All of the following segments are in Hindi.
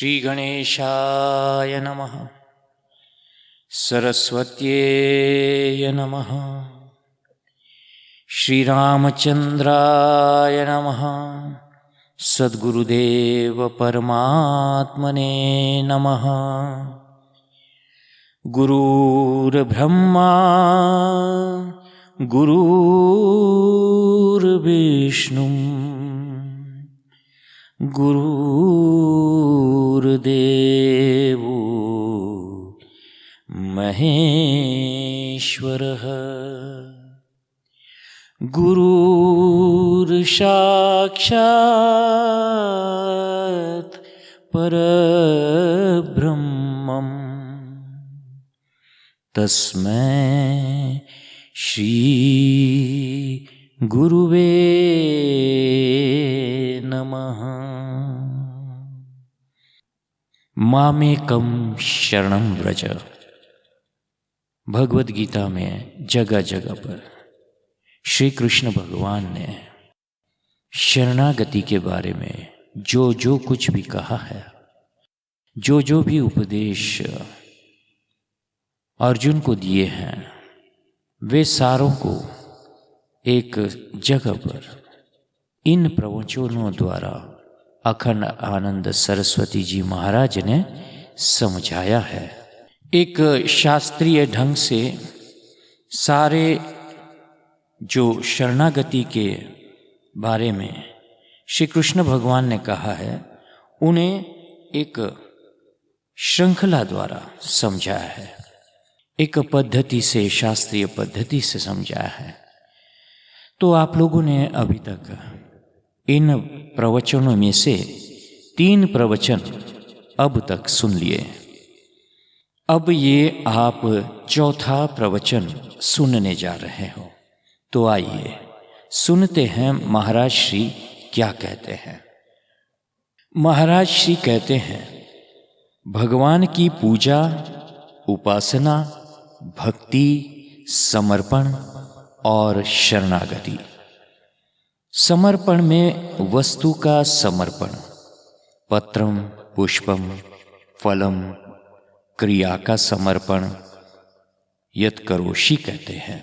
श्री गणेशाय नमः। सरस्वत्यै नमः। श्री रामचंद्राय नमः। सद्गुरुदेव परमात्मने नमः। गुरुर्ब्रह्मा गुरुर्विष्णु गुरुर्देवो महेश्वरः। गुरुर्साक्षात् परब्रह्मम् तस्मै श्री गुरुवे नमः। मामेकं शरणं व्रज। भगवद गीता में जगह जगह पर श्री कृष्ण भगवान ने शरणागति के बारे में जो जो कुछ भी कहा है, जो जो भी उपदेश अर्जुन को दिए हैं, वे सारों को एक जगह पर इन प्रवचनों द्वारा अखंड आनंद सरस्वती जी महाराज ने समझाया है। एक शास्त्रीय ढंग से सारे जो शरणागति के बारे में श्री कृष्ण भगवान ने कहा है, उन्हें एक श्रृंखला द्वारा समझाया है, एक पद्धति से, शास्त्रीय पद्धति से समझाया है। तो आप लोगों ने अभी तक इन प्रवचनों में से 3 प्रवचन अब तक सुन लिए। अब ये आप चौथा प्रवचन सुनने जा रहे हो। तो आइए सुनते हैं महाराज श्री क्या कहते हैं। महाराज श्री कहते हैं, भगवान की पूजा, उपासना, भक्ति, समर्पण और शरणागति। समर्पण में वस्तु का समर्पण, पत्रम पुष्पम फलम, क्रिया का समर्पण यत्करोषि कहते हैं।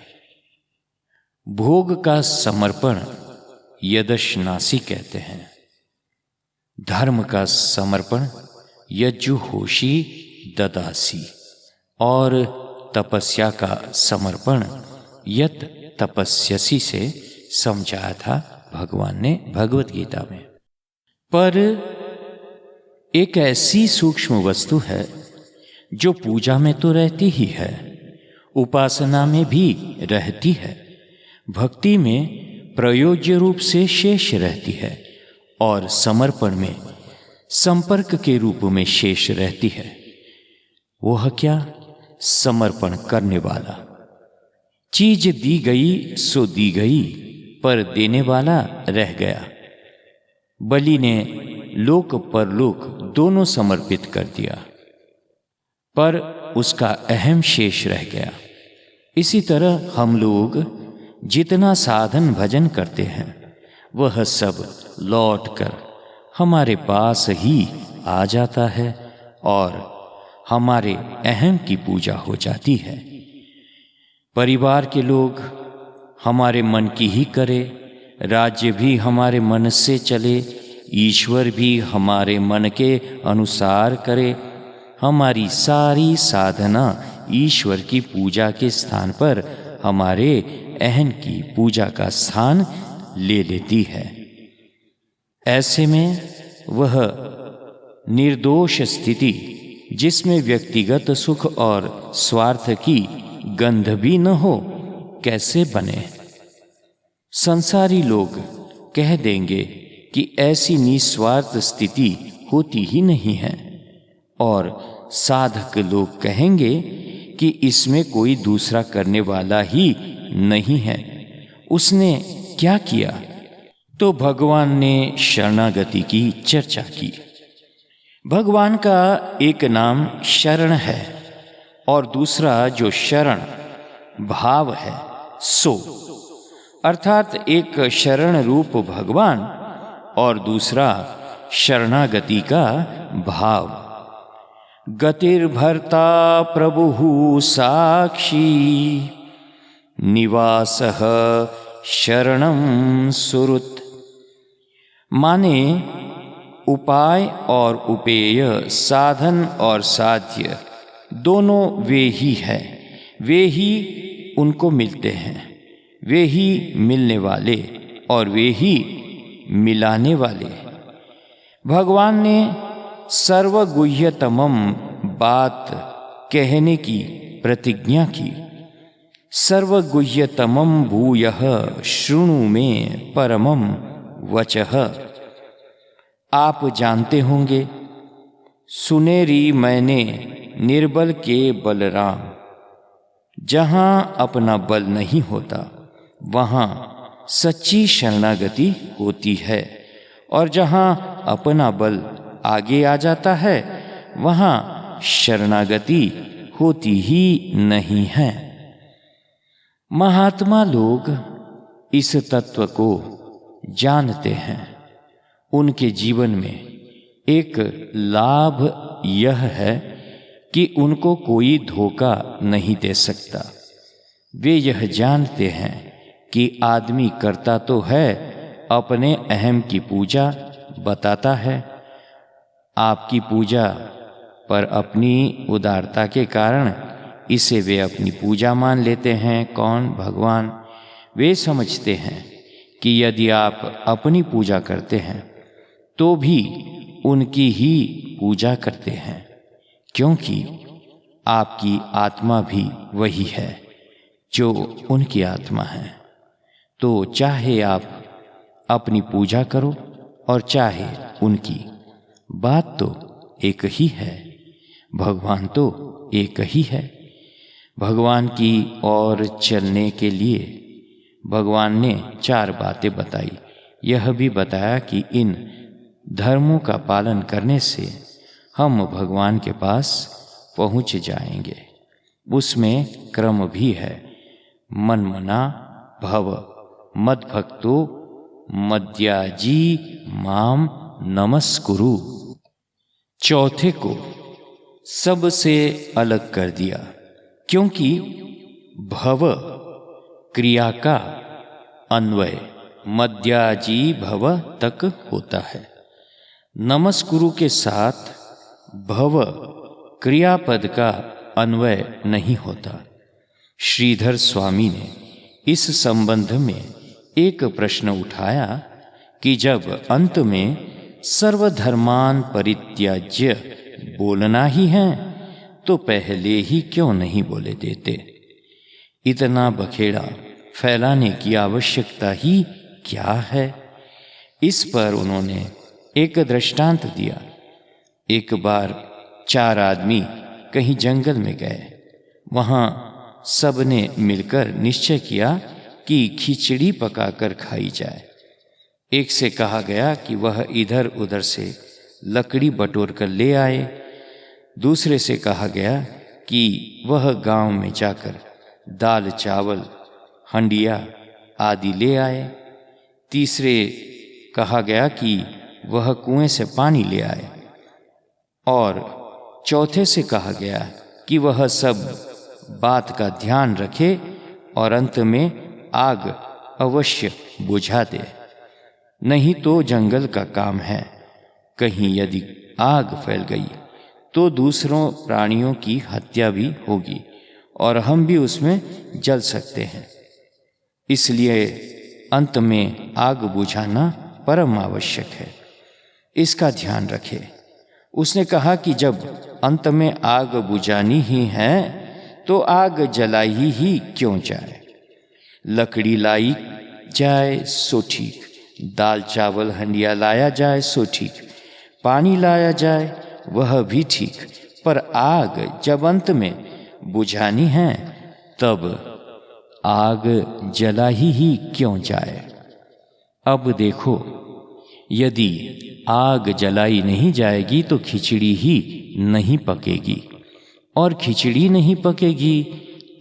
भोग का समर्पण यदश्नासी कहते हैं। धर्म का समर्पण यज्जुहोषि ददासी, और तपस्या का समर्पण यत तपस्यसी से समझाया था भगवान ने भगवत गीता में। पर एक ऐसी सूक्ष्म वस्तु है जो पूजा में तो रहती ही है, उपासना में भी रहती है, भक्ति में प्रयोज्य रूप से शेष रहती है, और समर्पण में संपर्क के रूप में शेष रहती है। वह क्या? समर्पण करने वाला। चीज दी गई सो दी गई, पर देने वाला रह गया। बलि ने लोक परलोक दोनों समर्पित कर दिया, पर उसका अहम शेष रह गया। इसी तरह हम लोग जितना साधन भजन करते हैं, वह सब लौट कर हमारे पास ही आ जाता है और हमारे अहम की पूजा हो जाती है। परिवार के लोग हमारे मन की ही करे, राज्य भी हमारे मन से चले, ईश्वर भी हमारे मन के अनुसार करे। हमारी सारी साधना ईश्वर की पूजा के स्थान पर हमारे अहम की पूजा का स्थान ले लेती है। ऐसे में वह निर्दोष स्थिति, जिसमें व्यक्तिगत सुख और स्वार्थ की गंध भी न हो, कैसे बने? संसारी लोग कह देंगे कि ऐसी निस्वार्थ स्थिति होती ही नहीं है, और साधक लोग कहेंगे कि इसमें कोई दूसरा करने वाला ही नहीं है। उसने क्या किया? तो भगवान ने शरणागति की चर्चा की। भगवान का एक नाम शरण है, और दूसरा जो शरण भाव है सो, अर्थात एक शरण रूप भगवान और दूसरा शरणागति का भाव। गतिर्भर्ता प्रभुः साक्षी, निवासः शरणं सुरुत। माने उपाय और उपेय, साधन और साध्य दोनों वे ही है, वे ही उनको मिलते हैं, वे ही मिलने वाले और वे ही मिलाने वाले। भगवान ने सर्वगुह्यतमम बात कहने की प्रतिज्ञा की। सर्वगुह्यतमम भूयः शृणु मे परमम वचः। आप जानते होंगे, सुनेरी मैंने निर्बल के बलराम। जहाँ अपना बल नहीं होता वहाँ सच्ची शरणागति होती है, और जहाँ अपना बल आगे आ जाता है वहाँ शरणागति होती ही नहीं है। महात्मा लोग इस तत्व को जानते हैं। उनके जीवन में एक लाभ यह है कि उनको कोई धोखा नहीं दे सकता। वे यह जानते हैं कि आदमी करता तो है, अपने अहम की पूजा बताता है। आपकी पूजा पर अपनी उदारता के कारण इसे वे अपनी पूजा मान लेते हैं। कौन? भगवान। वे समझते हैं कि यदि आप अपनी पूजा करते हैं तो भी उनकी ही पूजा करते हैं, क्योंकि आपकी आत्मा भी वही है जो उनकी आत्मा है। तो चाहे आप अपनी पूजा करो और चाहे उनकी, बात तो एक ही है। भगवान तो एक ही है। भगवान की ओर चलने के लिए भगवान ने 4 बातें बताई। यह भी बताया कि इन धर्मों का पालन करने से हम भगवान के पास पहुँच जाएंगे। उसमें क्रम भी है। मनमना भव मद्भक्तो मद्याजी माम नमस्कुरु। चौथे को सबसे अलग कर दिया, क्योंकि भव क्रिया का अन्वय मद्याजी भव तक होता है। नमस्कुरु के साथ भव क्रियापद का अन्वय नहीं होता। श्रीधर स्वामी ने इस संबंध में एक प्रश्न उठाया कि जब अंत में सर्वधर्मान परित्याज्य बोलना ही है तो पहले ही क्यों नहीं बोले देते? इतना बखेड़ा फैलाने की आवश्यकता ही क्या है? इस पर उन्होंने एक दृष्टांत दिया। एक बार 4 आदमी कहीं जंगल में गए। वहाँ सबने मिलकर निश्चय किया कि खिचड़ी पकाकर खाई जाए। एक से कहा गया कि वह इधर उधर से लकड़ी बटोर कर ले आए। दूसरे से कहा गया कि वह गांव में जाकर दाल चावल हंडिया आदि ले आए। तीसरे कहा गया कि वह कुएं से पानी ले आए, और चौथे से कहा गया कि वह सब बात का ध्यान रखे और अंत में आग अवश्य बुझा दे, नहीं तो जंगल का काम है। कहीं यदि आग फैल गई तो दूसरों प्राणियों की हत्या भी होगी और हम भी उसमें जल सकते हैं। इसलिए अंत में आग बुझाना परम आवश्यक है। इसका ध्यान रखें। उसने कहा कि जब अंत में आग बुझानी ही है तो आग जलाई ही क्यों जाए? लकड़ी लाई जाए सो ठीक, दाल चावल हंडिया लाया जाए सो ठीक, पानी लाया जाए वह भी ठीक, पर आग जब अंत में बुझानी है तब आग जला ही क्यों जाए? अब देखो, यदि आग जलाई नहीं जाएगी तो खिचड़ी ही नहीं पकेगी, और खिचड़ी नहीं पकेगी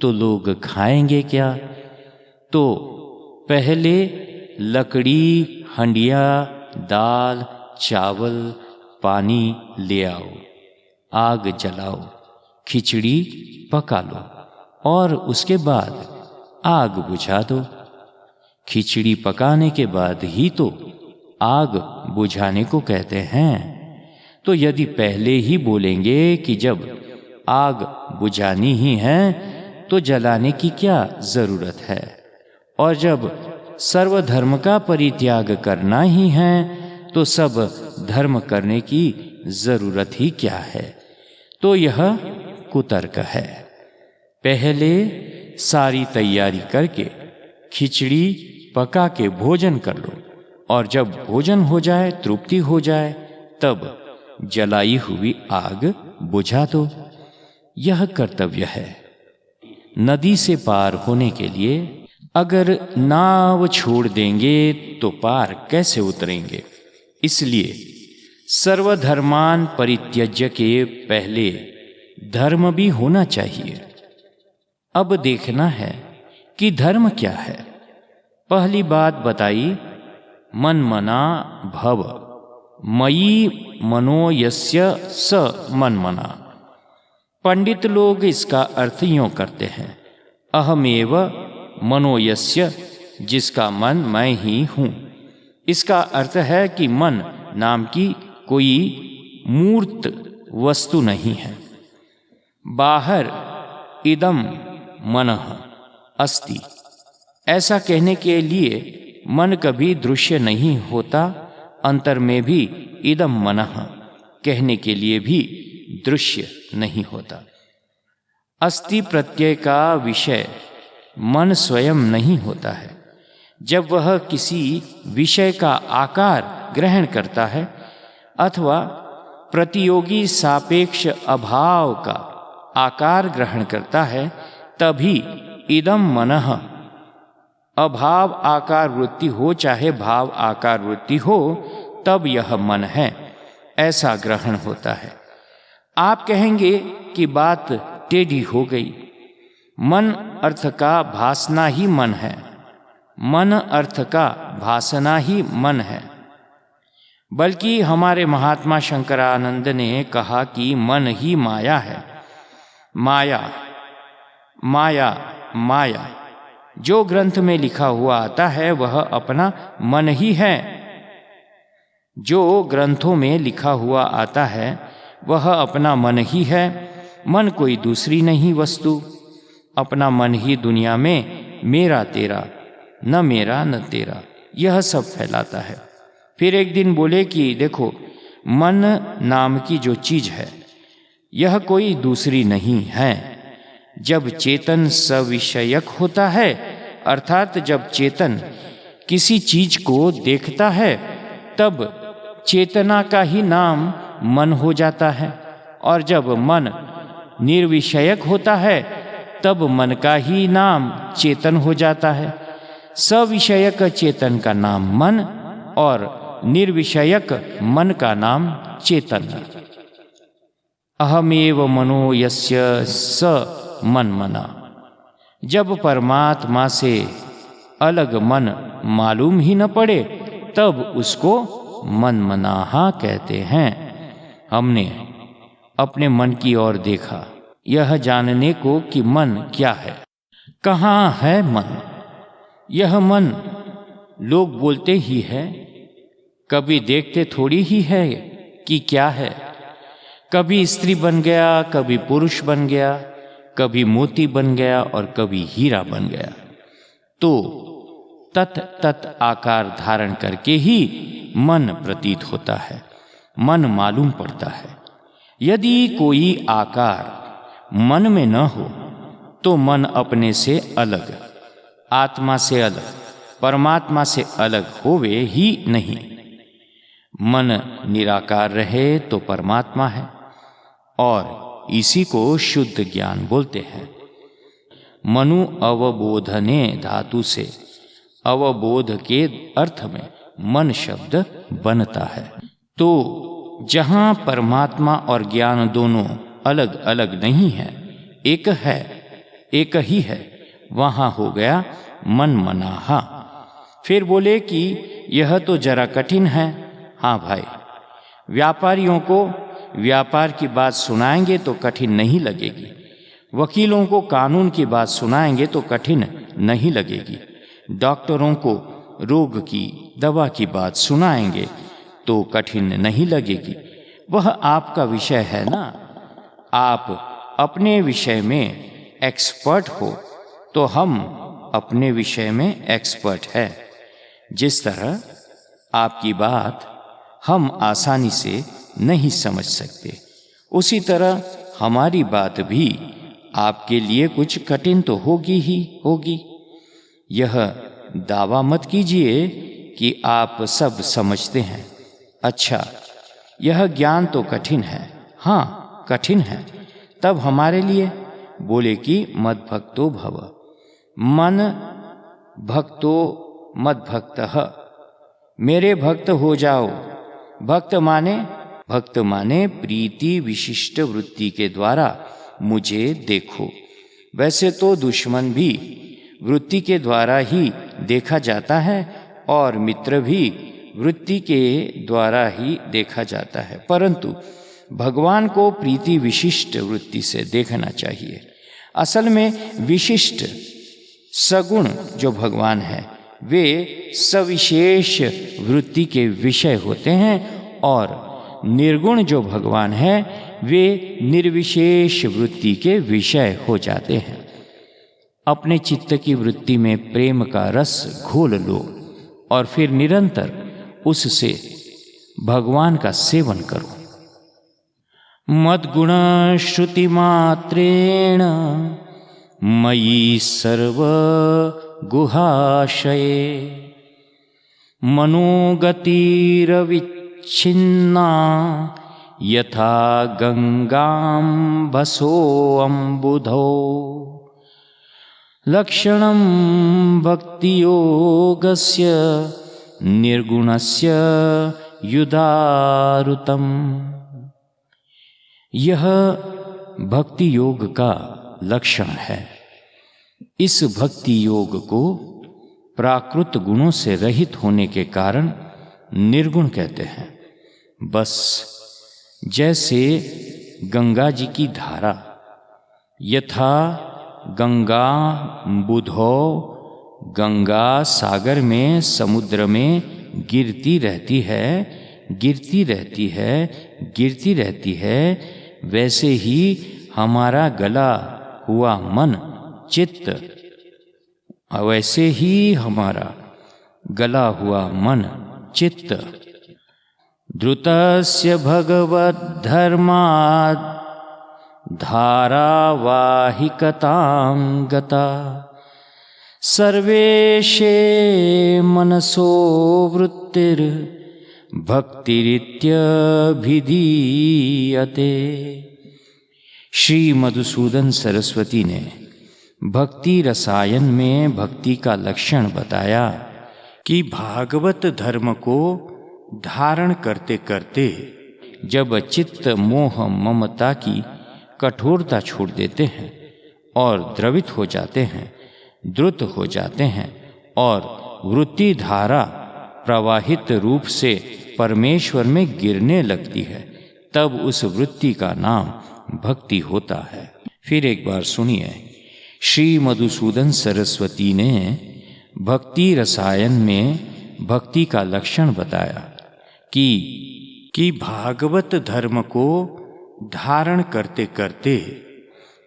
तो लोग खाएंगे क्या? तो पहले लकड़ी, हंडिया, दाल, चावल, पानी ले आओ, आग जलाओ, खिचड़ी पका लो और उसके बाद आग बुझा दो। खिचड़ी पकाने के बाद ही तो आग बुझाने को कहते हैं। तो यदि पहले ही बोलेंगे कि जब आग बुझानी ही है तो जलाने की क्या जरूरत है, और जब सर्वधर्म का परित्याग करना ही है तो सब धर्म करने की जरूरत ही क्या है, तो यह कुतर्क है। पहले सारी तैयारी करके खिचड़ी पका के भोजन कर लो, और जब भोजन हो जाए, तृप्ति हो जाए, तब जलाई हुई आग बुझा दो। यह कर्तव्य है। नदी से पार होने के लिए अगर नाव छोड़ देंगे तो पार कैसे उतरेंगे? इसलिए सर्वधर्मान परित्यज्य के पहले धर्म भी होना चाहिए। अब देखना है कि धर्म क्या है। पहली बात बताई, मन मना भव, मयि मनो यस्य स मन मना। पंडित लोग इसका अर्थ यूं करते हैं, अहमेव मनो यस्य, जिसका मन मैं ही हूं। इसका अर्थ है कि मन नाम की कोई मूर्त वस्तु नहीं है। बाहर इदम मनः अस्ति, ऐसा कहने के लिए मन कभी दृश्य नहीं होता। अंतर में भी इदम मनः कहने के लिए भी दृश्य नहीं होता। अस्ति प्रत्यय का विषय मन स्वयं नहीं होता है। जब वह किसी विषय का आकार ग्रहण करता है अथवा प्रतियोगी सापेक्ष अभाव का आकार ग्रहण करता है, तभी इदम मनः, अभाव आकार वृत्ति हो चाहे भाव आकार वृत्ति हो, तब यह मन है, ऐसा ग्रहण होता है। आप कहेंगे कि बात टेढ़ी हो गई। मन अर्थ का भासना ही मन है, मन अर्थ का भासना ही मन है। बल्कि हमारे महात्मा शंकरानंद ने कहा कि मन ही माया है। माया माया माया, जो ग्रंथ में लिखा हुआ आता है वह अपना मन ही है। जो ग्रंथों में लिखा हुआ आता है वह अपना मन ही है। मन कोई दूसरी नहीं वस्तु। अपना मन ही दुनिया में मेरा तेरा, न मेरा न तेरा, यह सब फैलाता है। फिर एक दिन बोले कि देखो, मन नाम की जो चीज है यह कोई दूसरी नहीं है। जब चेतन सविषयक होता है, अर्थात जब चेतन किसी चीज को देखता है, तब चेतना का ही नाम मन हो जाता है। और जब मन निर्विषयक होता है, तब मन का ही नाम चेतन हो जाता है। सविषयक चेतन का नाम मन और निर्विषयक मन का नाम चेतन। अहमेव मनो यस्य स मन मना। जब परमात्मा से अलग मन मालूम ही न पड़े, तब उसको मन मनाहा कहते हैं। हमने अपने मन की ओर देखा, यह जानने को कि मन क्या है, कहाँ है मन। यह मन लोग बोलते ही है, कभी देखते थोड़ी ही है कि क्या है। कभी स्त्री बन गया, कभी पुरुष बन गया, कभी मोती बन गया और कभी हीरा बन गया। तो तत् तत् आकार धारण करके ही मन प्रतीत होता है, मन मालूम पड़ता है। यदि कोई आकार मन में न हो तो मन अपने से अलग, आत्मा से अलग, परमात्मा से अलग होवे ही नहीं। मन निराकार रहे तो परमात्मा है, और इसी को शुद्ध ज्ञान बोलते हैं। मनु अवबोधने धातु से अवबोध के अर्थ में मन शब्द बनता है। तो जहाँ परमात्मा और ज्ञान दोनों अलग अलग नहीं है, एक है, एक ही है, वहाँ हो गया मन मनाहा। फिर बोले कि यह तो जरा कठिन है। हाँ भाई, व्यापारियों को व्यापार की बात सुनाएंगे तो कठिन नहीं लगेगी, वकीलों को कानून की बात सुनाएंगे तो कठिन नहीं लगेगी, डॉक्टरों को रोग की दवा की बात सुनाएंगे तो कठिन नहीं लगेगी। वह आपका विषय है ना। आप अपने विषय में एक्सपर्ट हो तो हम अपने विषय में एक्सपर्ट हैं। जिस तरह आपकी बात हम आसानी से नहीं समझ सकते, उसी तरह हमारी बात भी आपके लिए कुछ कठिन तो होगी ही होगी। यह दावा मत कीजिए कि आप सब समझते हैं। अच्छा, यह ज्ञान तो कठिन है। हाँ, कठिन है। तब हमारे लिए बोले कि मद्भक्तो भव, मन भक्तो मद्भक्तः, मेरे भक्त हो जाओ। भक्त माने प्रीति विशिष्ट वृत्ति के द्वारा मुझे देखो। वैसे तो दुश्मन भी वृत्ति के द्वारा ही देखा जाता है और मित्र भी वृत्ति के द्वारा ही देखा जाता है, परंतु भगवान को प्रीति विशिष्ट वृत्ति से देखना चाहिए। असल में विशिष्ट सगुण जो भगवान है वे सविशेष वृत्ति के विषय होते हैं और निर्गुण जो भगवान है वे निर्विशेष वृत्ति के विषय हो जाते हैं। अपने चित्त की वृत्ति में प्रेम का रस घोल लो और फिर निरंतर उससे भगवान का सेवन करो। मद्गुण श्रुति मात्रेण मयि सर्व गुहाशये मनोगतिरविच्छिन्ना यथा गंगां भसोऽम्बुधौ लक्षणं भक्तियोगस्य निर्गुणस्य युदारुतम्। यह भक्ति योग का लक्षण है। इस भक्ति योग को प्राकृत गुणों से रहित होने के कारण निर्गुण कहते हैं। बस जैसे गंगा जी की धारा यथा गंगा बुधो, गंगा सागर में समुद्र में गिरती रहती है, वैसे ही हमारा गला हुआ मन चित्त, वैसे ही हमारा गला हुआ मन चित्त द्रुतस्य भगवद्धर्माद् धारावाहिकतां गता सर्वेशे मनसो वृत्तिर् भक्तिरित्यभिधीयते। श्री मधुसूदन सरस्वती ने भक्ति रसायन में भक्ति का लक्षण बताया कि भागवत धर्म को धारण करते करते जब चित्त मोह ममता की कठोरता छोड़ देते हैं और द्रवित हो जाते हैं, द्रुत हो जाते हैं और वृत्ति धारा प्रवाहित रूप से परमेश्वर में गिरने लगती है, तब उस वृत्ति का नाम भक्ति होता है। फिर एक बार सुनिए, श्री मधुसूदन सरस्वती ने भक्ति रसायन में भक्ति का लक्षण बताया कि भागवत धर्म को धारण करते करते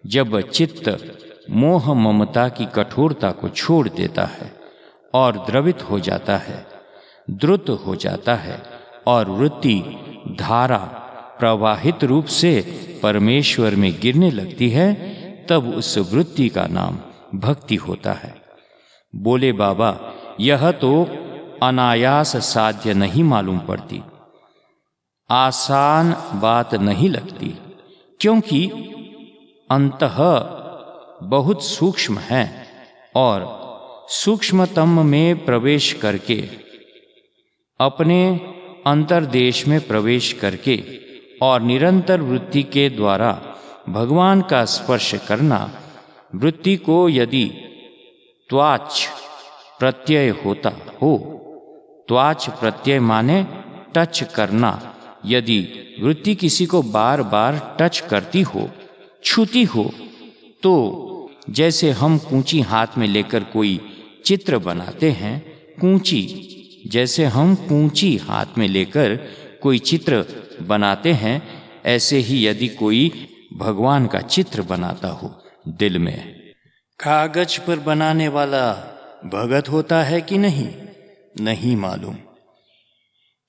जब चित्त मोह ममता की कठोरता को छोड़ देता है और द्रवित हो जाता है, द्रुत हो जाता है और वृत्ति धारा प्रवाहित रूप से परमेश्वर में गिरने लगती है, तब उस वृत्ति का नाम भक्ति होता है। बोले बाबा, यह तो अनायास साध्य नहीं मालूम पड़ती, आसान बात नहीं लगती, क्योंकि अंतः बहुत सूक्ष्म है और सूक्ष्मतम में प्रवेश करके, अपने अंतर्देश में प्रवेश करके और निरंतर वृत्ति के द्वारा भगवान का स्पर्श करना, वृत्ति को यदि त्वाच प्रत्यय होता हो, त्वाच प्रत्यय माने टच करना, यदि वृत्ति किसी को बार बार टच करती हो, छूती हो, तो जैसे हम कूंची हाथ में लेकर कोई चित्र बनाते हैं, जैसे हम कूंची हाथ में लेकर कोई चित्र बनाते हैं, ऐसे ही यदि कोई भगवान का चित्र बनाता हो दिल में। कागज पर बनाने वाला भगत होता है कि नहीं मालूम।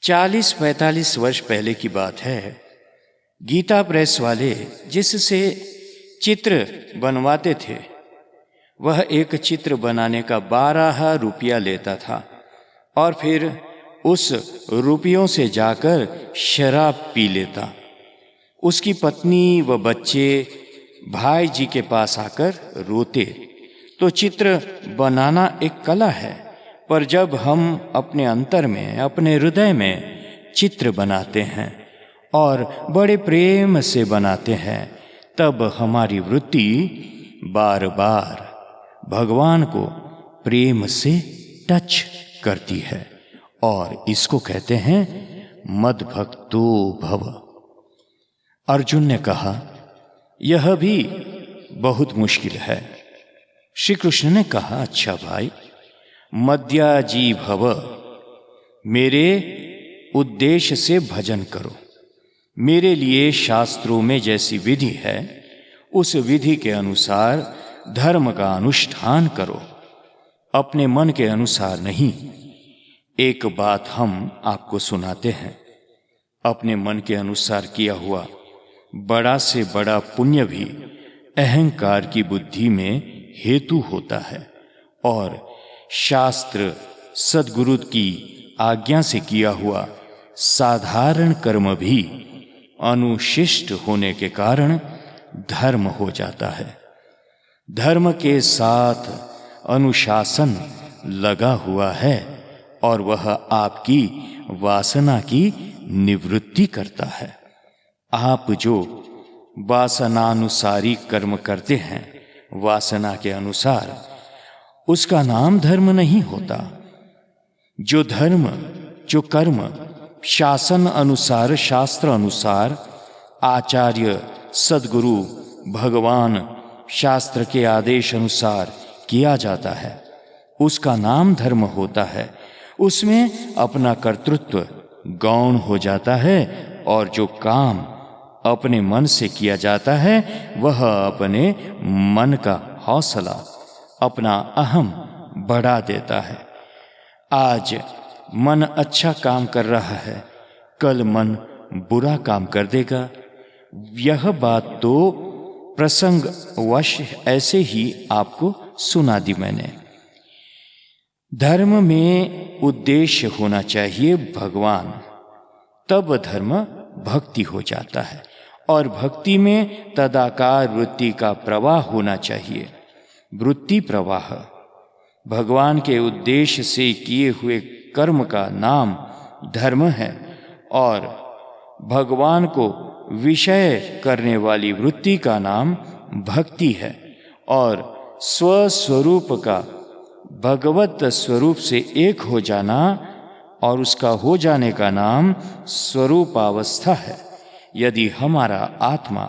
40-45 वर्ष पहले की बात है। गीता प्रेस वाले जिससे चित्र बनवाते थे, वह एक चित्र बनाने का 12 रुपया लेता था और फिर उस रुपयों से जाकर शराब पी लेता। उसकी पत्नी व बच्चे भाई जी के पास आकर रोते। तो चित्र बनाना एक कला है, पर जब हम अपने अंतर में, अपने हृदय में चित्र बनाते हैं और बड़े प्रेम से बनाते हैं, तब हमारी वृत्ति बार बार भगवान को प्रेम से टच करती है और इसको कहते हैं मद्भक्तो भव। अर्जुन ने कहा, यह भी बहुत मुश्किल है। श्री कृष्ण ने कहा, अच्छा भाई, मद्याजी भव, मेरे उद्देश्य से भजन करो। मेरे लिए शास्त्रों में जैसी विधि है, उस विधि के अनुसार धर्म का अनुष्ठान करो, अपने मन के अनुसार नहीं। एक बात हम आपको सुनाते हैं। अपने मन के अनुसार किया हुआ बड़ा से बड़ा पुण्य भी अहंकार की बुद्धि में हेतु होता है और शास्त्र सद्गुरु की आज्ञा से किया हुआ साधारण कर्म भी अनुशिष्ट होने के कारण धर्म हो जाता है। धर्म के साथ अनुशासन लगा हुआ है और वह आपकी वासना की निवृत्ति करता है। आप जो वासनानुसारी कर्म करते हैं, वासना के अनुसार, उसका नाम धर्म नहीं होता। जो धर्म, जो कर्म शासन अनुसार, शास्त्र अनुसार, आचार्य सद्गुरु भगवान शास्त्र के आदेश अनुसार किया जाता है, उसका नाम धर्म होता है। उसमें अपना कर्तृत्व गौण हो जाता है और जो काम अपने मन से किया जाता है, वह अपने मन का हौसला, अपना अहम बढ़ा देता है। आज मन अच्छा काम कर रहा है, कल मन बुरा काम कर देगा। यह बात तो प्रसंगवश ऐसे ही आपको सुना दी मैंने। धर्म में उद्देश्य होना चाहिए भगवान, तब धर्म भक्ति हो जाता है। और भक्ति में तदाकार वृत्ति का प्रवाह होना चाहिए। वृत्ति प्रवाह भगवान के उद्देश्य से किए हुए कर्म का नाम धर्म है और भगवान को विषय करने वाली वृत्ति का नाम भक्ति है। और स्वस्वरूप का भगवत स्वरूप से एक हो जाना और उसका हो जाने का नाम स्वरूपावस्था है। यदि हमारा आत्मा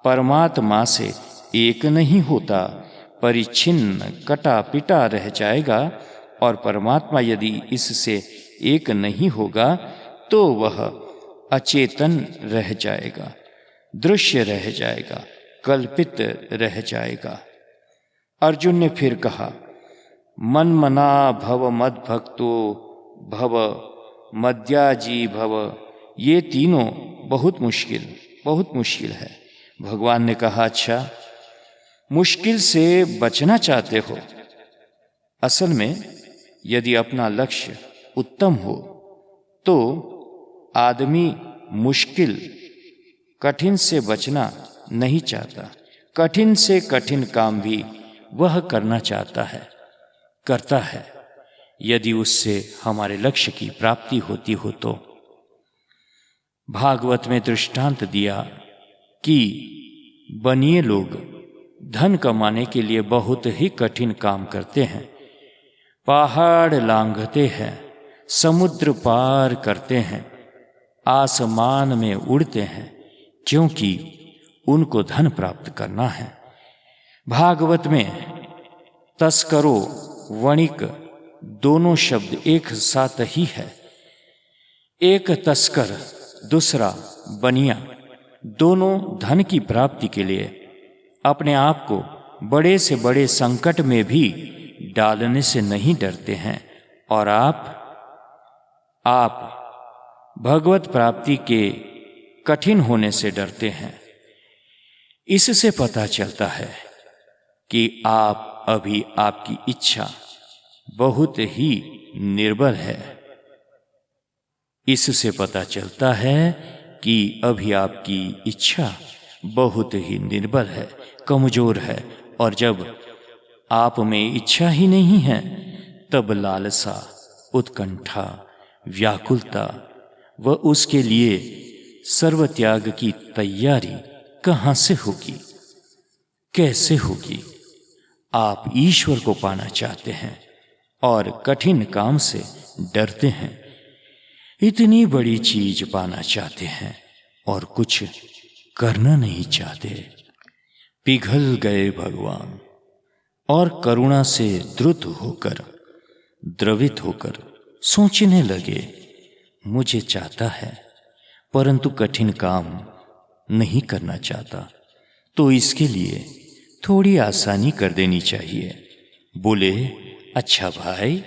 परमात्मा से एक नहीं होता, परिच्छिन्न कटा पिटा रह जाएगा। और परमात्मा यदि इससे एक नहीं होगा तो वह अचेतन रह जाएगा, दृश्य रह जाएगा, कल्पित रह जाएगा। अर्जुन ने फिर कहा, मन्मना भव मद्भक्तो भव मद्याजी भव। ये तीनों बहुत मुश्किल है। भगवान ने कहा, अच्छा, मुश्किल से बचना चाहते हो? असल में यदि अपना लक्ष्य उत्तम हो तो आदमी मुश्किल, कठिन से बचना नहीं चाहता। कठिन से कठिन काम भी वह करना चाहता है, करता है, यदि उससे हमारे लक्ष्य की प्राप्ति होती हो तो। भागवत में दृष्टांत दिया कि बनिए लोग धन कमाने के लिए बहुत ही कठिन काम करते हैं, पहाड़ लांघते हैं, समुद्र पार करते हैं, आसमान में उड़ते हैं क्योंकि उनको धन प्राप्त करना है। भागवत में तस्करों, वणिक दोनों शब्द एक साथ ही है। एक तस्कर, दूसरा बनिया, दोनों धन की प्राप्ति के लिए अपने आप को बड़े से बड़े संकट में भी डालने से नहीं डरते हैं। और आप भगवत प्राप्ति के कठिन होने से डरते हैं। इससे पता चलता है कि आप अभी आपकी इच्छा बहुत ही निर्बल है। इससे पता चलता है कि अभी आपकी इच्छा बहुत ही निर्बल है, कमजोर है। और जब आप में इच्छा ही नहीं है तब लालसा, उत्कंठा, व्याकुलता व उसके लिए सर्वत्याग की तैयारी कहां से होगी, कैसे होगी? आप ईश्वर को पाना चाहते हैं और कठिन काम से डरते हैं। इतनी बड़ी चीज पाना चाहते हैं और कुछ करना नहीं चाहते। पिघल गए भगवान और करुणा से द्रवित होकर सोचने लगे, मुझे चाहता है परंतु कठिन काम नहीं करना चाहता, तो इसके लिए थोड़ी आसानी कर देनी चाहिए। बोले, अच्छा भाई,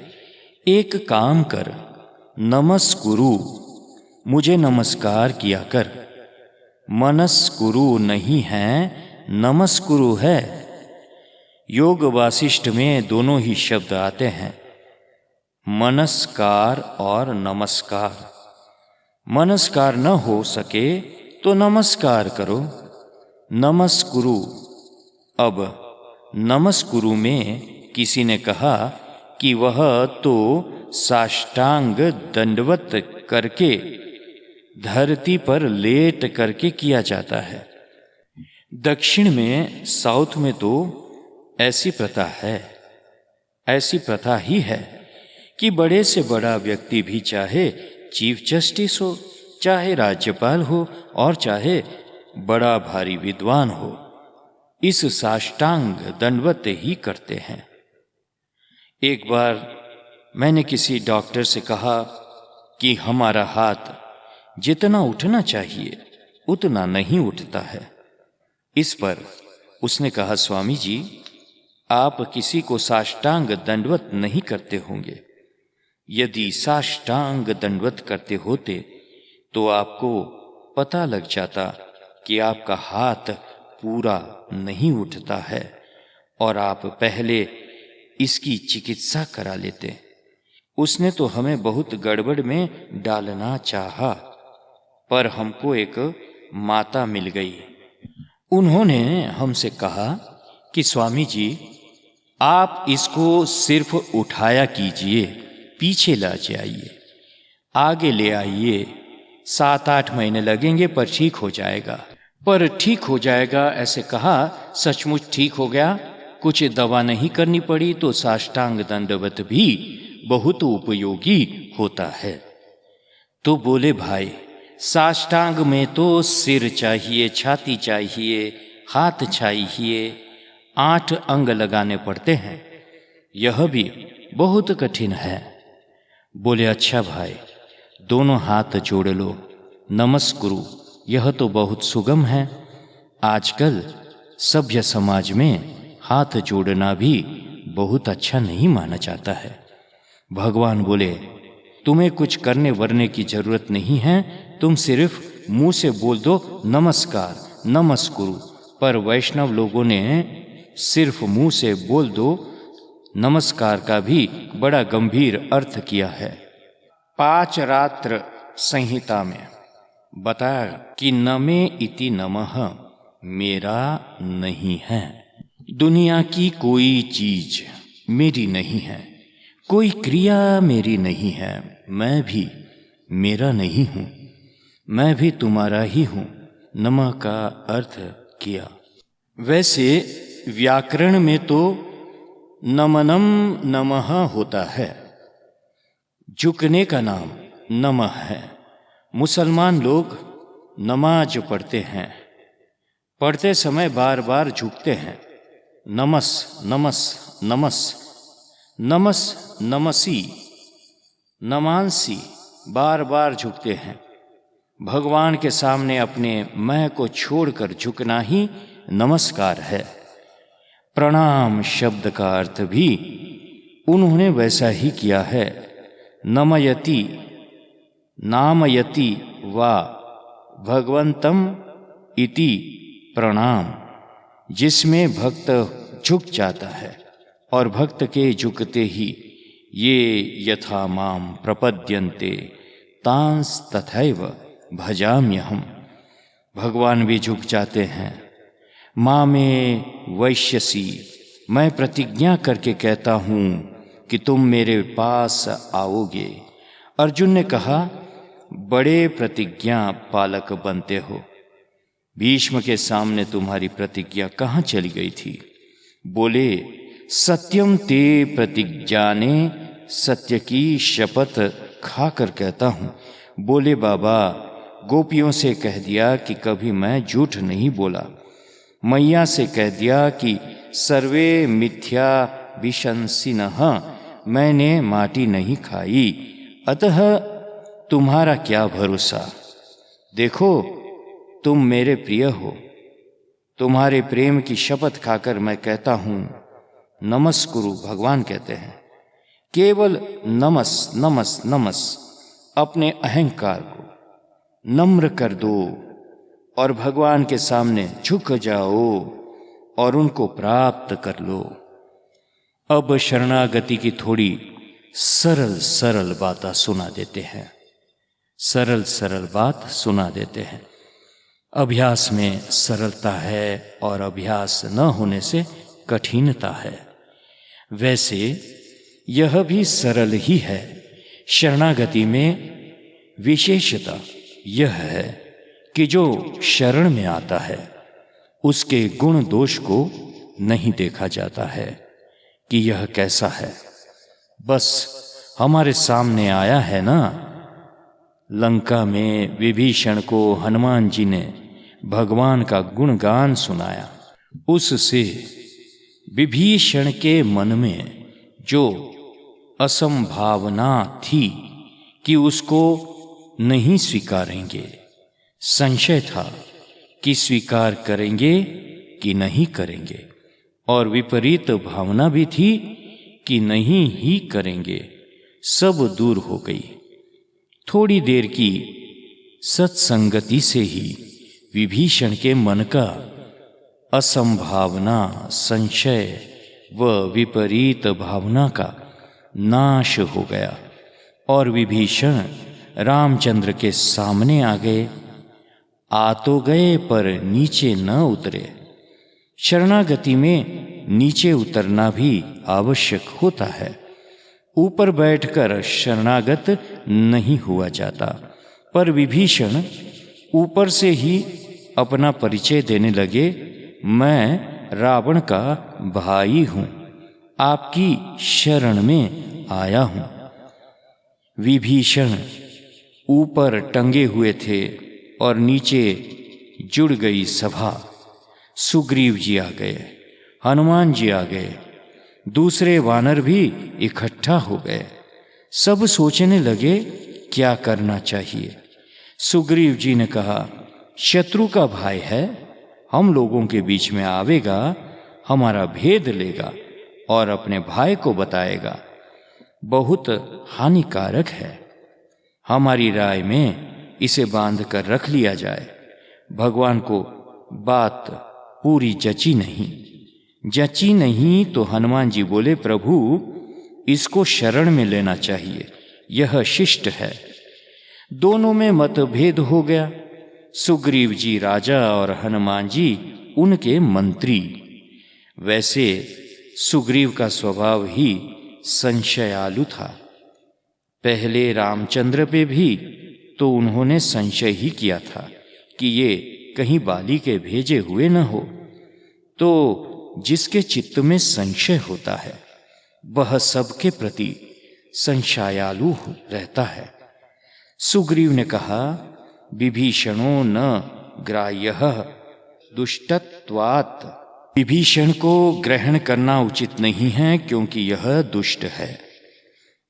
एक काम कर, नमस्कुरु, मुझे नमस्कार किया कर। मनस्कुरु नहीं है, नमस्कुरु है। योग वासिष्ठ में दोनों ही शब्द आते हैं, मनस्कार और नमस्कार। मनस्कार न हो सके तो नमस्कार करो, नमस्कुरु। अब नमस्कुरु में किसी ने कहा कि वह तो साष्टांग दंडवत करके धरती पर लेट करके किया जाता है। दक्षिण में, साउथ में तो ऐसी प्रथा है, ऐसी प्रथा ही है कि बड़े से बड़ा व्यक्ति भी चाहे चीफ जस्टिस हो, चाहे राज्यपाल हो और चाहे बड़ा भारी विद्वान हो, इस साष्टांग दंडवत ही करते हैं। एक बार मैंने किसी डॉक्टर से कहा कि हमारा हाथ जितना उठना चाहिए उतना नहीं उठता है। इस पर उसने कहा, स्वामी जी, आप किसी को साष्टांग दंडवत नहीं करते होंगे। यदि साष्टांग दंडवत करते होते तो आपको पता लग जाता कि आपका हाथ पूरा नहीं उठता है और आप पहले इसकी चिकित्सा करा लेते। उसने तो हमें बहुत गड़बड़ में डालना चाहा, पर हमको एक माता मिल गई। उन्होंने हमसे कहा कि स्वामी जी, आप इसको सिर्फ उठाया कीजिए, पीछे ला जाइए, आगे ले आइए, 7-8 महीने लगेंगे पर ठीक हो जाएगा। पर ठीक हो जाएगा ऐसे कहा, सचमुच ठीक हो गया। कुछ दवा नहीं करनी पड़ी तो साष्टांग दंडवत भी बहुत उपयोगी होता है। तो बोले, भाई, साष्टांग में तो सिर चाहिए, छाती चाहिए, हाथ चाहिए, 8 अंग लगाने पड़ते हैं। यह भी बहुत कठिन है। बोले, अच्छा भाई, दोनों हाथ जोड़ लो, नमस्कुरु, यह तो बहुत सुगम है। आजकल सभ्य समाज में हाथ जोड़ना भी बहुत अच्छा नहीं माना जाता है। भगवान बोले, तुम्हें कुछ करने वरने की जरूरत नहीं है, तुम सिर्फ मुंह से बोल दो नमस्कार, नमस्कुरु। पर वैष्णव लोगों ने सिर्फ मुंह से बोल दो नमस्कार का भी बड़ा गंभीर अर्थ किया है। 5 रात्र संहिता में बताया कि नमे इति नमः, मेरा नहीं है। दुनिया की कोई चीज मेरी नहीं है, कोई क्रिया मेरी नहीं है, मैं भी मेरा नहीं हूं, मैं भी तुम्हारा ही हूं। नमः का अर्थ किया। वैसे व्याकरण में तो नमनम नमः होता है, झुकने का नाम नमः है। मुसलमान लोग नमाज पढ़ते हैं, पढ़ते समय बार बार झुकते हैं। नमस नमस नमस, नमस नमसी, नमांसी, बार बार झुकते हैं। भगवान के सामने अपने मैं को छोड़कर झुकना ही नमस्कार है। प्रणाम शब्द का अर्थ भी उन्होंने वैसा ही किया है। नमयति, नामयति वा भगवंतम इति प्रणाम, जिसमें भक्त झुक जाता है और भक्त के झुकते ही ये यथा माम प्रपद्यन्ते तांस तथैव भजाम्यहम्, भगवान भी झुक जाते हैं। माँ में वैश्यसी, मैं प्रतिज्ञा करके कहता हूँ कि तुम मेरे पास आओगे। अर्जुन ने कहा, बड़े प्रतिज्ञा पालक बनते हो, भीष्म के सामने तुम्हारी प्रतिज्ञा कहाँ चली गई थी? बोले, सत्यम ते प्रतिज्ञाने, सत्य की शपथ खाकर कहता हूँ। बोले, बाबा गोपियों से कह दिया कि कभी मैं झूठ नहीं बोला, मैया से कह दिया कि सर्वे मिथ्या विशंसिनः, मैंने माटी नहीं खाई, अतः तुम्हारा क्या भरोसा। देखो तुम मेरे प्रिय हो, तुम्हारे प्रेम की शपथ खाकर मैं कहता हूँ नमस्कुरु। भगवान कहते हैं केवल नमस नमस नमस, अपने अहंकार को नम्र कर दो और भगवान के सामने झुक जाओ और उनको प्राप्त कर लो। अब शरणागति की थोड़ी सरल सरल बातें सुना देते हैं, सरल सरल बात सुना देते हैं। अभ्यास में सरलता है और अभ्यास न होने से कठिनता है। वैसे यह भी सरल ही है। शरणागति में विशेषता यह है कि जो शरण में आता है उसके गुण दोष को नहीं देखा जाता है कि यह कैसा है। बस हमारे सामने आया है ना, लंका में विभीषण को हनुमान जी ने भगवान का गुणगान सुनाया, उससे विभीषण के मन में जो असंभावना थी कि उसको नहीं स्वीकारेंगे, संशय था कि स्वीकार करेंगे कि नहीं करेंगे, और विपरीत भावना भी थी कि नहीं ही करेंगे, सब दूर हो गई। थोड़ी देर की सत्संगति से ही विभीषण के मन का असंभावना, संशय व विपरीत भावना का नाश हो गया और विभीषण रामचंद्र के सामने आ गए। आ तो गए पर नीचे न उतरे। शरणागति में नीचे उतरना भी आवश्यक होता है। ऊपर बैठकर शरणागत नहीं हुआ जाता। पर विभीषण ऊपर से ही अपना परिचय देने लगे, मैं रावण का भाई हूँ, आपकी शरण में आया हूँ। विभीषण ऊपर टंगे हुए थे और नीचे जुड़ गई सभा। सुग्रीव जी आ गए, हनुमान जी आ गए, दूसरे वानर भी इकट्ठा हो गए। सब सोचने लगे क्या करना चाहिए। सुग्रीव जी ने कहा, शत्रु का भाई है, हम लोगों के बीच में आवेगा, हमारा भेद लेगा और अपने भाई को बताएगा, बहुत हानिकारक है। हमारी राय में इसे बांध कर रख लिया जाए। भगवान को बात पूरी जची नहीं तो हनुमान जी बोले, प्रभु इसको शरण में लेना चाहिए, यह शिष्ट है। दोनों में मतभेद हो गया। सुग्रीव जी राजा और हनुमान जी उनके मंत्री। वैसे सुग्रीव का स्वभाव ही संशयालु था। पहले रामचंद्र पे भी तो उन्होंने संशय ही किया था कि ये कहीं बाली के भेजे हुए न हो। तो जिसके चित्त में संशय होता है वह सबके प्रति संशयालु रहता है। सुग्रीव ने कहा, विभीषणो न ग्राह्यः दुष्टत्वात्। विभीषण को ग्रहण करना उचित नहीं है क्योंकि यह दुष्ट है।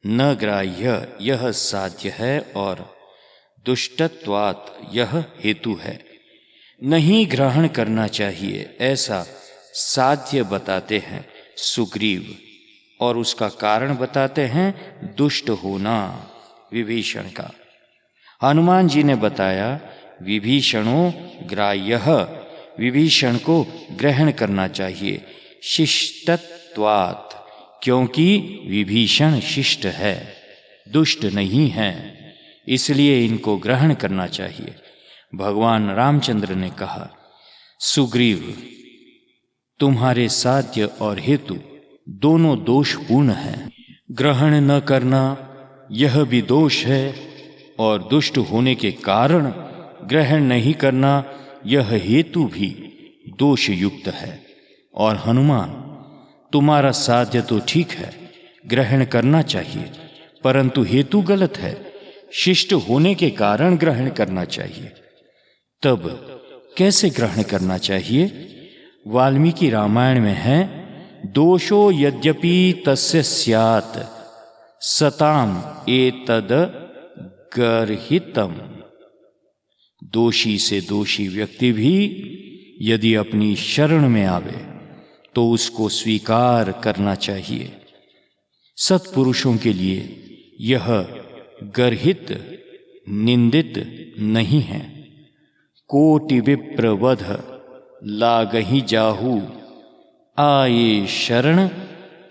न ग्राह्य यह साध्य है और दुष्टत्वात् यह हेतु है। नहीं ग्रहण करना चाहिए ऐसा साध्य बताते हैं सुग्रीव, और उसका कारण बताते हैं दुष्ट होना विभीषण का। हनुमान जी ने बताया, विभीषणो ग्राह्यः, विभीषण को ग्रहण करना चाहिए, शिष्टत्वात्, क्योंकि विभीषण शिष्ट है, दुष्ट नहीं है, इसलिए इनको ग्रहण करना चाहिए। भगवान रामचंद्र ने कहा, सुग्रीव, तुम्हारे साध्य और हेतु दोनों दोषपूर्ण हैं। ग्रहण न करना यह भी दोष है और दुष्ट होने के कारण ग्रहण नहीं करना यह हेतु भी दोष युक्त है। और हनुमान, तुम्हारा साध्य तो ठीक है, ग्रहण करना चाहिए, परंतु हेतु गलत है, शिष्ट होने के कारण ग्रहण करना चाहिए। तब कैसे ग्रहण करना चाहिए? वाल्मीकि रामायण में है, दोषो यद्यपि तस्य स्यात् सताम एतद गर्हितम। दोषी से दोषी व्यक्ति भी यदि अपनी शरण में आवे तो उसको स्वीकार करना चाहिए। सत्पुरुषों के लिए यह गर्हित निंदित नहीं है। कोटि विप्र वध लागहि जाहू, आये शरण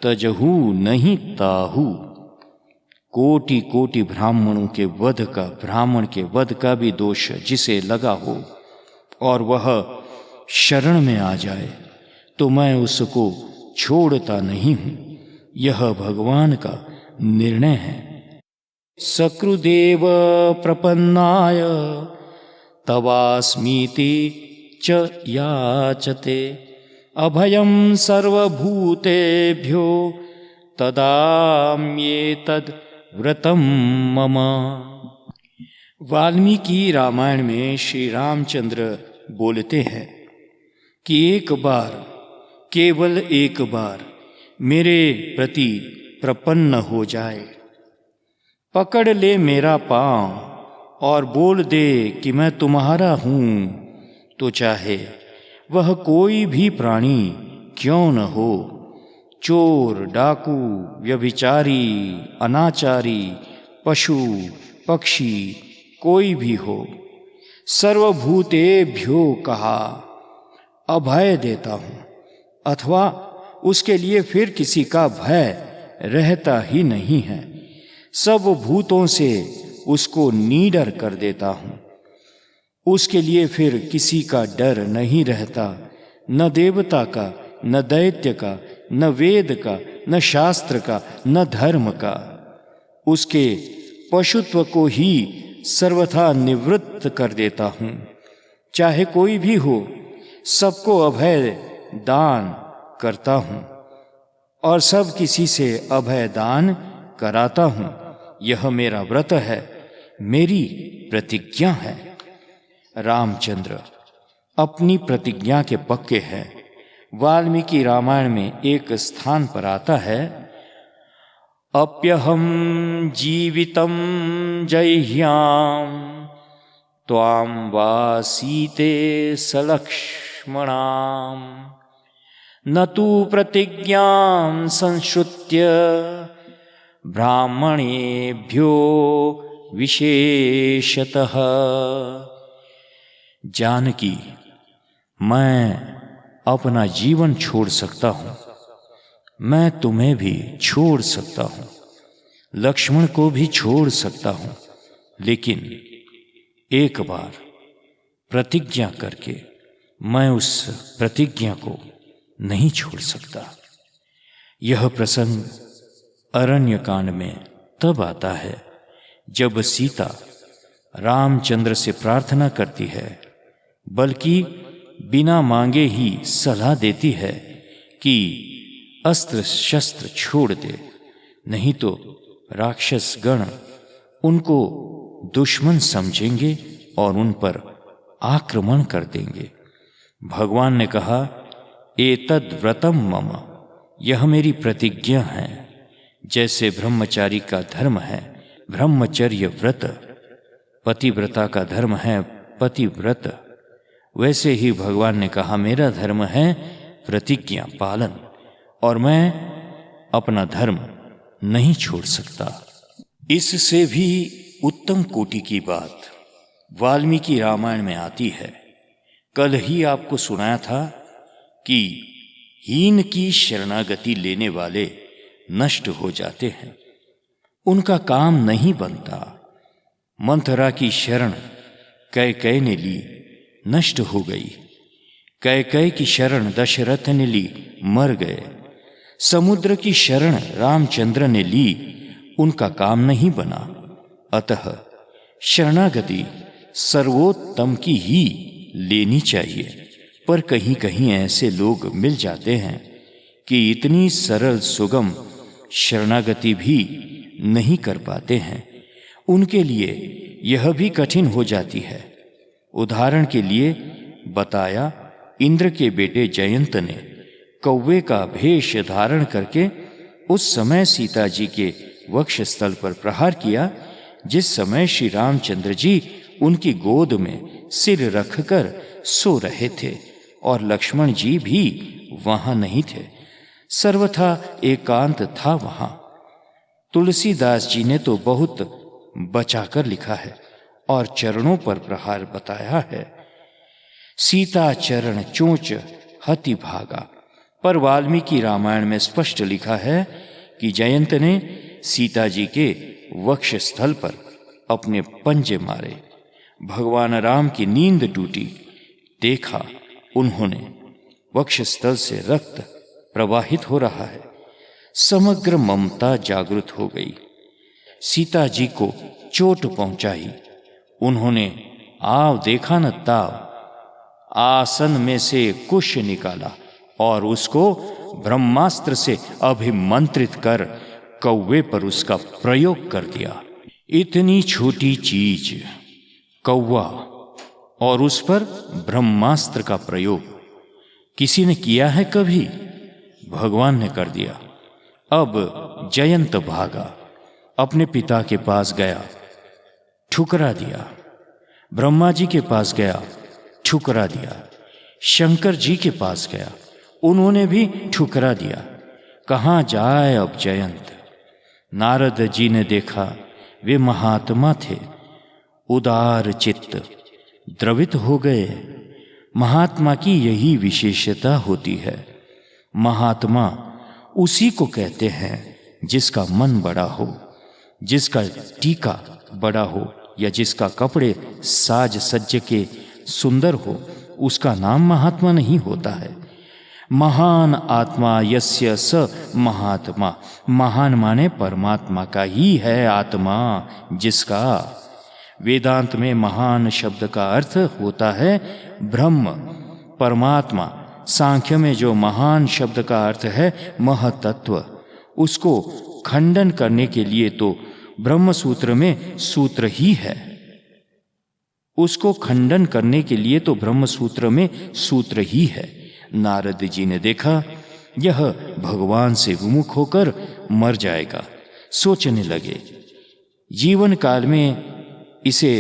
तजहू नहीं ताहू। कोटि कोटि ब्राह्मणों के वध का, ब्राह्मण के वध का भी दोष जिसे लगा हो और वह शरण में आ जाए तो मैं उसको छोड़ता नहीं हूं। यह भगवान का निर्णय है। सकृदेव प्रपन्नाय तवास्मीति च याचते, अभयं सर्वभूतेभ्यो तदाम्येतद् व्रतम मम। वाल्मीकि रामायण में श्री रामचंद्र बोलते हैं कि एक बार, केवल एक बार मेरे प्रति प्रपन्न हो जाए, पकड़ ले मेरा पांव और बोल दे कि मैं तुम्हारा हूं, तो चाहे वह कोई भी प्राणी क्यों न हो, चोर, डाकू, व्यभिचारी, अनाचारी, पशु, पक्षी, कोई भी हो, सर्वभूतेभ्यो कहा अभय देता हूं, अथवा उसके लिए फिर किसी का भय रहता ही नहीं है। सब भूतों से उसको निडर कर देता हूं, उसके लिए फिर किसी का डर नहीं रहता, न देवता का, न दैत्य का, न वेद का, न शास्त्र का, न धर्म का। उसके पशुत्व को ही सर्वथा निवृत्त कर देता हूं। चाहे कोई भी हो, सबको अभय दान करता हूं और सब किसी से अभय दान कराता हूं। यह मेरा व्रत है, मेरी प्रतिज्ञा है। रामचंद्र अपनी प्रतिज्ञा के पक्के हैं। वाल्मीकि रामायण में एक स्थान पर आता है, अप्यहम जीवितम जह्याम त्वाम वासीते सलक्ष्मणाम, न तु प्रतिज्ञां संश्रुत्य ब्राह्मणेभ्यो विशेषतः। जानकी, मैं अपना जीवन छोड़ सकता हूं, मैं तुम्हें भी छोड़ सकता हूं, लक्ष्मण को भी छोड़ सकता हूं, लेकिन एक बार प्रतिज्ञा करके मैं उस प्रतिज्ञा को नहीं छोड़ सकता। यह प्रसंग अरण्य कांड में तब आता है जब सीता रामचंद्र से प्रार्थना करती है, बल्कि बिना मांगे ही सलाह देती है कि अस्त्र शस्त्र छोड़ दे, नहीं तो राक्षस गण उनको दुश्मन समझेंगे और उन पर आक्रमण कर देंगे। भगवान ने कहा, एतद् व्रतम मम, यह मेरी प्रतिज्ञा है। जैसे ब्रह्मचारी का धर्म है ब्रह्मचर्य व्रत, पतिव्रता का धर्म है पतिव्रत, वैसे ही भगवान ने कहा मेरा धर्म है प्रतिज्ञा पालन, और मैं अपना धर्म नहीं छोड़ सकता। इससे भी उत्तम कोटि की बात वाल्मीकि रामायण में आती है। कल ही आपको सुनाया था कि हीन की शरणागति लेने वाले नष्ट हो जाते हैं, उनका काम नहीं बनता। मंथरा की शरण कैकेयी ने ली, नष्ट हो गई। कैकेयी की शरण दशरथ ने ली, मर गए। समुद्र की शरण रामचंद्र ने ली, उनका काम नहीं बना। अतः शरणागति सर्वोत्तम की ही लेनी चाहिए। पर कहीं कहीं ऐसे लोग मिल जाते हैं कि इतनी सरल सुगम शरणागति भी नहीं कर पाते हैं, उनके लिए यह भी कठिन हो जाती है। उदाहरण के लिए बताया, इंद्र के बेटे जयंत ने कौवे का भेष धारण करके उस समय सीता जी के वक्षस्थल पर प्रहार किया जिस समय श्री रामचंद्र जी उनकी गोद में सिर रखकर सो रहे थे और लक्ष्मण जी भी वहां नहीं थे, सर्वथा एकांत था वहां। तुलसीदास जी ने तो बहुत बचाकर लिखा है और चरणों पर प्रहार बताया है। सीता चरण चोंच हति भागा, पर वाल्मीकि रामायण में स्पष्ट लिखा है कि जयंत ने सीता जी के वक्षस्थल पर अपने पंजे मारे। भगवान राम की नींद टूटी, देखा उन्होंने वक्षस्थल से रक्त प्रवाहित हो रहा है। समग्र ममता जागृत हो गई। सीता जी को चोट पहुंचाई। उन्होंने आव देखा न ताव, आसन में से कुश निकाला और उसको ब्रह्मास्त्र से अभिमंत्रित कर कौवे पर उसका प्रयोग कर दिया। इतनी छोटी चीज कौवा और उस पर ब्रह्मास्त्र का प्रयोग किसी ने किया है कभी? भगवान ने कर दिया। अब जयंत भागा, अपने पिता के पास गया, ठुकरा दिया। ब्रह्मा जी के पास गया, ठुकरा दिया। शंकर जी के पास गया, उन्होंने भी ठुकरा दिया। कहाँ जाए अब जयंत? नारद जी ने देखा, वे महात्मा थे, उदार चित्त, द्रवित हो गए। महात्मा की यही विशेषता होती है। महात्मा उसी को कहते हैं जिसका मन बड़ा हो, जिसका टीका बड़ा हो या जिसका कपड़े साज सज्ज के सुंदर हो, उसका नाम महात्मा नहीं होता है। महान आत्मा यस्य स महात्मा, महान माने परमात्मा का ही है आत्मा जिसका। वेदांत में महान शब्द का अर्थ होता है ब्रह्म, परमात्मा। सांख्य में जो महान शब्द का अर्थ है महतत्व, उसको खंडन करने के लिए तो ब्रह्म सूत्र में सूत्र ही है। उसको खंडन करने के लिए तो ब्रह्म सूत्र में सूत्र ही है। नारद जी ने देखा यह भगवान से विमुख होकर मर जाएगा। सोचने लगे, जीवन काल में इसे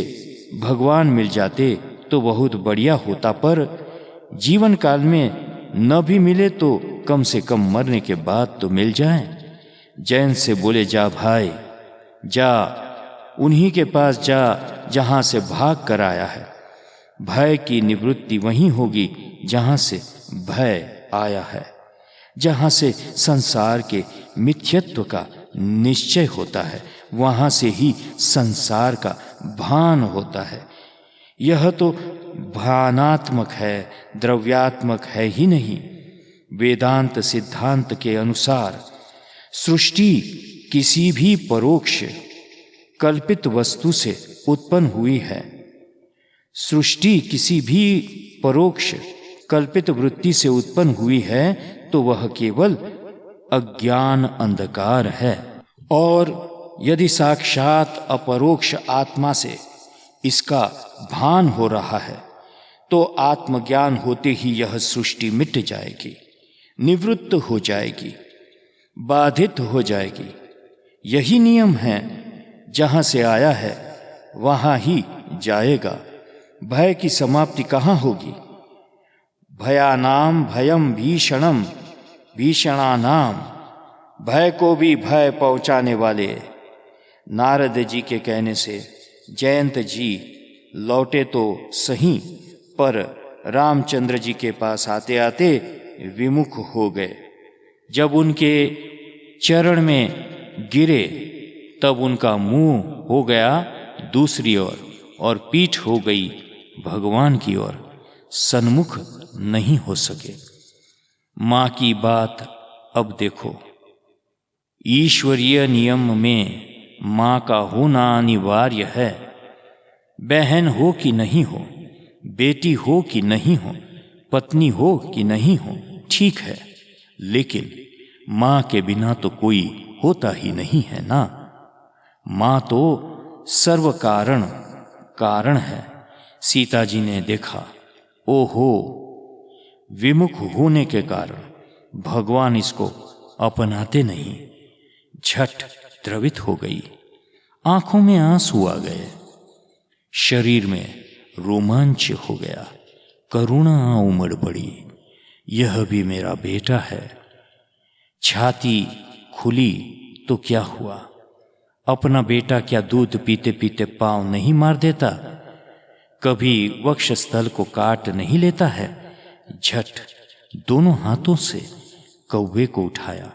भगवान मिल जाते तो बहुत बढ़िया होता, पर जीवन काल में न भी मिले तो कम से कम मरने के बाद तो मिल जाए। जैन से बोले, जा भाई जा, उन्हीं के पास जा जहां से भाग कर आया है। भय की निवृत्ति वहीं होगी जहां से भय आया है, जहां से संसार के मिथ्यत्व का निश्चय होता है, वहां से ही संसार का भान होता है। यह तो भानात्मक है, द्रव्यात्मक है ही नहीं। वेदांत सिद्धांत के अनुसार सृष्टि किसी भी परोक्ष कल्पित वस्तु से उत्पन्न हुई है। सृष्टि किसी भी परोक्ष कल्पित वृत्ति से उत्पन्न हुई है तो वह केवल अज्ञान अंधकार है। और यदि साक्षात अपरोक्ष आत्मा से इसका भान हो रहा है तो आत्मज्ञान होते ही यह सृष्टि मिट जाएगी, निवृत्त हो जाएगी, बाधित हो जाएगी। यही नियम है, जहां से आया है वहां ही जाएगा। भय की समाप्ति कहाँ होगी? भयानाम भयम भीषणम भीषणानाम, भय को भी भय पहुंचाने वाले। नारद जी के कहने से जयंत जी लौटे तो सही, पर रामचंद्र जी के पास आते आते विमुख हो गए। जब उनके चरण में गिरे तब उनका मुंह हो गया दूसरी ओर और पीठ हो गई भगवान की ओर, सन्मुख नहीं हो सके। मां की बात अब देखो। ईश्वरीय नियम में मां का होना अनिवार्य है। बहन हो कि नहीं हो, बेटी हो कि नहीं हो, पत्नी हो कि नहीं हो, ठीक है, लेकिन मां के बिना तो कोई होता ही नहीं है ना। मां तो सर्व कारण है। सीता जी ने देखा, ओहो, विमुख होने के कारण भगवान इसको अपनाते नहीं। झट द्रवित हो गई, आंखों में आंसू आ गए, शरीर में रोमांच हो गया, करुणा उमड़ पड़ी। यह भी मेरा बेटा है। छाती खुली तो क्या हुआ? अपना बेटा क्या दूध पीते पीते पांव नहीं मार देता? कभी वक्षस्थल को काट नहीं लेता है? झट दोनों हाथों से कौवे को उठाया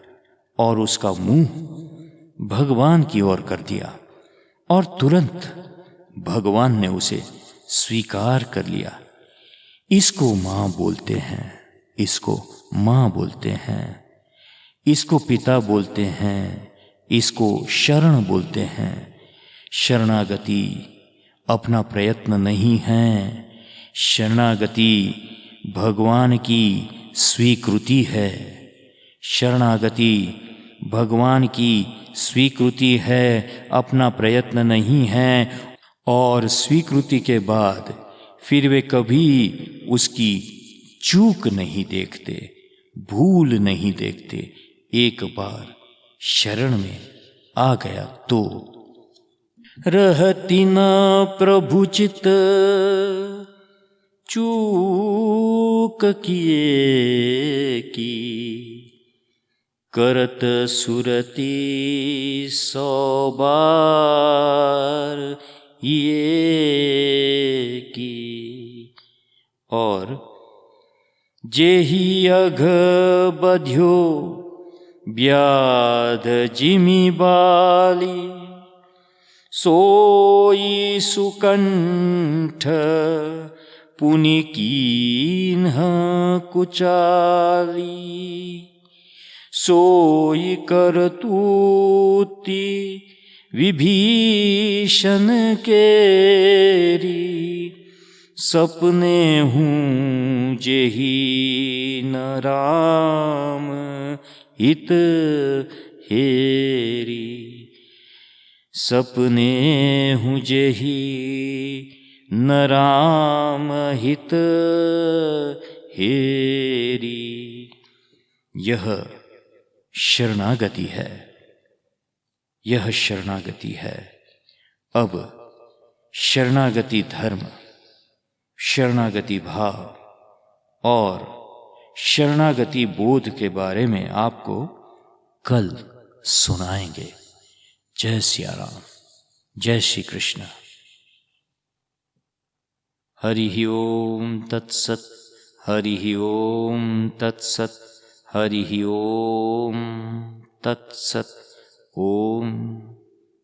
और उसका मुंह भगवान की ओर कर दिया और तुरंत भगवान ने उसे स्वीकार कर लिया। इसको मां बोलते हैं, इसको मां बोलते हैं, इसको पिता बोलते हैं, इसको शरण बोलते हैं। शरणागति अपना प्रयत्न नहीं है, शरणागति भगवान की स्वीकृति है। शरणागति भगवान की स्वीकृति है, अपना प्रयत्न नहीं है। और स्वीकृति के बाद फिर वे कभी उसकी चूक नहीं देखते, भूल नहीं देखते। एक बार शरण में आ गया तो रहती न प्रभु चित चूक किए की, करत सुरती 100 बार ये की। और जेहि अघ बध्यो व्याध जिमि बाली, सोई सुकंठ पुनि कीन्ह कुचाली। सोई करतूति विभीषण केरी, सपने हूँ जेहि न राम हित हेरी। सपने हूँ जेहि न राम हित हेरी। यह शरणागति है, यह शरणागति है। अब शरणागति धर्म, शरणागति भाव और शरणागति बोध के बारे में आपको कल सुनाएंगे। जय सिया राम, जय श्री कृष्ण। हरि ओम तत्सत, हरि ओम तत्सत, हरि ओम तत्सत। ओम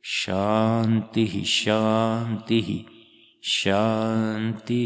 शांति शांति शांति।